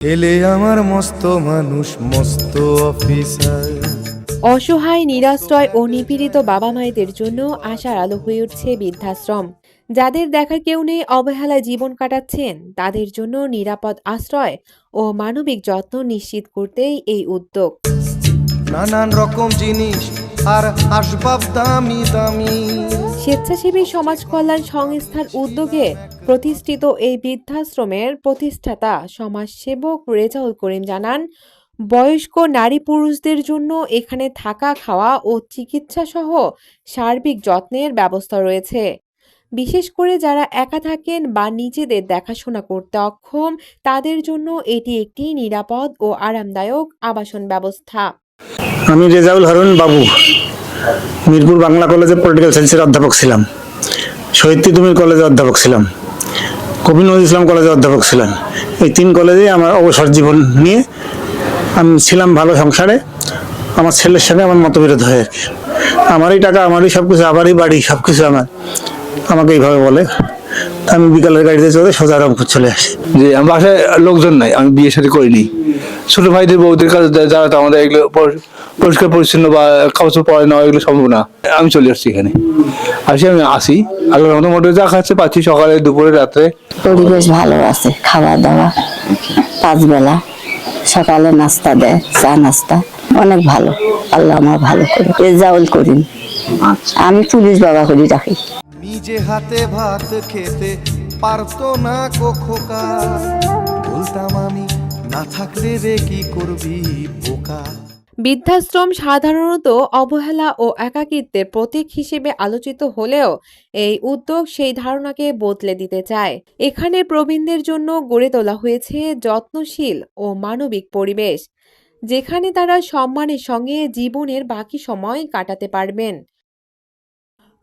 এলে আমার মস্ত মানুষ মস্ত অফিসার। অসহায়, নিরাশ্রয় ও নিপীড়িত বাবা মায়েদের জন্য আশার আলো হয়ে উঠছে বৃদ্ধাশ্রম। যাদের দেখার কেউ নেই, অবহেলায় জীবন কাটাচ্ছেন, তাদের জন্য নিরাপদ আশ্রয় ও মানবিক যত্ন নিশ্চিত করতেই এই উদ্যোগ। নানান রকম জিনিস আর আসবাব দামি দামি। স্বেচ্ছাসেবী সমাজ কল্যাণ সংস্থার উদ্যোগে প্রতিষ্ঠিত এই বৃদ্ধাশ্রমের প্রতিষ্ঠাতা সমাজসেবক রেজাউল করিম জানান, বয়স্ক নারী পুরুষদের জন্য এখানে থাকা, খাওয়া ও চিকিৎসা সহ সার্বিক যত্নের ব্যবস্থা রয়েছে। বিশেষ করে যারা একা থাকেন বা নিজেদের দেখাশোনা করতে অক্ষম, তাদের জন্য এটি একটি নিরাপদ ও আরামদায়ক আবাসন ব্যবস্থা। আমি রেজাউল হারুন বাবু মিরপুর বাংলা কলেজে পলিটিক্যাল সায়েন্সের অধ্যাপক ছিলাম, শহীদ তিতুমির কলেজে অধ্যাপক ছিলাম, কবি নজরুল ইসলাম কলেজে অধ্যাপক ছিলাম। এই তিন কলেজে আমার অবসর জীবন নিয়ে আমি ছিলাম ভালো সংসারে। আমার ছেলের সঙ্গে আমার মতবিরোধ হয়ে আমারই টাকা, আমারই সব কিছু, আমারই বাড়ি, সব কিছু আমার, আমাকে এইভাবে বলে। আমি বিকালের গাড়িতে চলে সোজা রংপুর চলে আসি। যে আমার বাসায় লোকজন নাই, আমি বিয়ে শাদী করিনি। ছোট ভাইদের বউদের কাছে যারা তো আমাদের এগুলো পরিষ্কার পরিচ্ছন্ন বা কাপড় পরে নেওয়া এগুলো সম্ভব না। আমি চলে আসছি এখানে, আমি আসি আল্লাহর মতো মোটে যা খাচ্ছে পাচ্ছি, সকালে দুপুরে রাত্রে। পরিবেশ ভালো আছে, খাওয়া দাওয়া 5 বেলা, সকালে নাস্তা দেয়, চা নাস্তা অনেক ভালো। আল্লাহ আমার ভালো করে। রেজাউল করিম, আমি পুলিশ বাবা করি রাখি। নিজে হাতে ভাত খেতে পারতো না খোকা, বলতাম আমি না থাকলে রে কি করবি বোকা। বৃদ্ধাশ্রম সাধারণত অবহেলা ও একাকিত্বের প্রতীক হিসেবে আলোচিত হলেও এই উদ্যোগ সেই ধারণাকে বদলে দিতে চায়। এখানে প্রবীণদের জন্য গড়ে তোলা হয়েছে যত্নশীল ও মানবিক পরিবেশ, যেখানে তারা সম্মানের সঙ্গে জীবনের বাকি সময় কাটাতে পারবেন।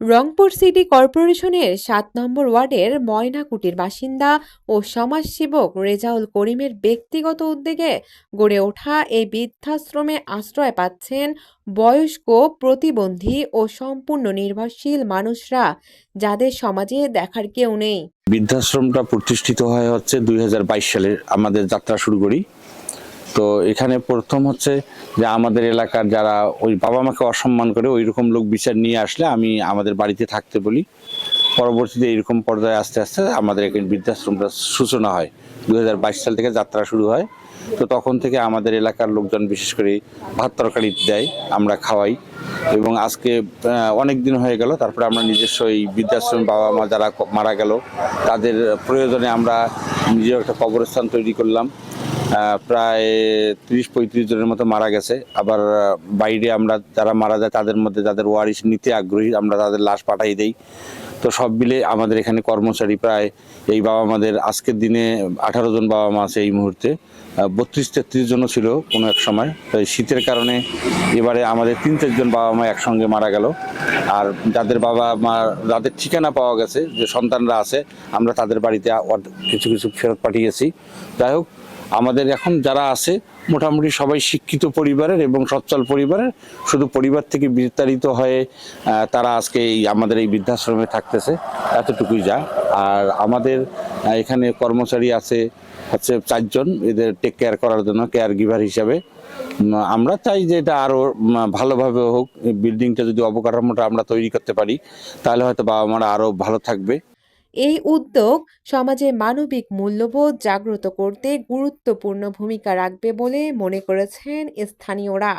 রংপুর সিটি কর্পোরেশনের 7 নম্বর ওয়ার্ডের ময়নাকুটির বাসিন্দা ও সমাজসেবক রেজাউল করিমের ব্যক্তিগত উদ্যোগে গড়ে ওঠা এই বৃদ্ধাশ্রমে আশ্রয় পাচ্ছেন বয়স্ক, প্রতিবন্ধী ও সম্পূর্ণ নির্ভরশীল মানুষরা, যাদের সমাজে দেখার কেউ নেই। বৃদ্ধাশ্রমটা প্রতিষ্ঠিত হয় হচ্ছে 2022 সালে আমাদের যাত্রা শুরু করি। তো এখানে প্রথম হচ্ছে যে আমাদের এলাকার যারা ওই বাবা মাকে অসম্মান করে ওই রকম লোক বিচার নিয়ে আসলে আমি আমাদের বাড়িতে থাকতে বলি। পরবর্তীতে এইরকম পর্যায়ে আস্তে আস্তে আমাদের এখানে বৃদ্ধাশ্রমটা সূচনা হয়। 2022 সাল থেকে যাত্রা শুরু হয়। তো তখন থেকে আমাদের এলাকার লোকজন বিশেষ করে ভাত তরকারি দেয়, আমরা খাওয়াই। এবং আজকে অনেক দিন হয়ে গেল, তারপরে আমরা নিজস্ব এই বৃদ্ধাশ্রম বাবা মা যারা মারা গেল তাদের প্রয়োজনে আমরা নিজের একটা কবরস্থান তৈরি করলাম। প্রায় 30-35 জনের মতো মারা গেছে। আবার বাইরে আমরা যারা মারা যায় তাদের মধ্যে যাদের ওয়ারিশ নিতে আগ্রহী আমরা তাদের লাশ পাঠাই দেই। তো সব মিলে আমাদের এখানে কর্মচারী প্রায় এই বাবা মাদের আজকের দিনে 18 জন বাবা মা আছে এই মুহূর্তে। 32-33 জনও ছিল কোনো এক সময়। তাই শীতের কারণে এবারে আমাদের 3-4 জন বাবা মা একসঙ্গে মারা গেল। আর যাদের বাবা মা, যাদের ঠিকানা পাওয়া গেছে, যে সন্তানরা আছে, আমরা তাদের বাড়িতে কিছু কিছু ফেরত পাঠিয়েছি। যাই হোক, আমাদের এখন যারা আছে মোটামুটি সবাই শিক্ষিত পরিবারের এবং সচ্ছল পরিবারের, শুধু পরিবার থেকে বিতাড়িত হয়ে তারা আজকে এই আমাদের এই বৃদ্ধাশ্রমে থাকতেছে, এতটুকুই যা। আর আমাদের এখানে কর্মচারী আছে হচ্ছে 4 জন, এদের টেক কেয়ার করার জন্য কেয়ার গিভার হিসাবে। আমরা চাই যে এটা আরও ভালোভাবে হোক। বিল্ডিংটা যদি অবকাঠামোটা আমরা তৈরি করতে পারি তাহলে হয়তো বাবা মারা আরও ভালো থাকবে। এই উদ্যোগ সমাজে মানবিক মূল্যবোধ জাগ্রত করতে গুরুত্বপূর্ণ ভূমিকা রাখবে বলে মনে করেছেন স্থানীয়রা।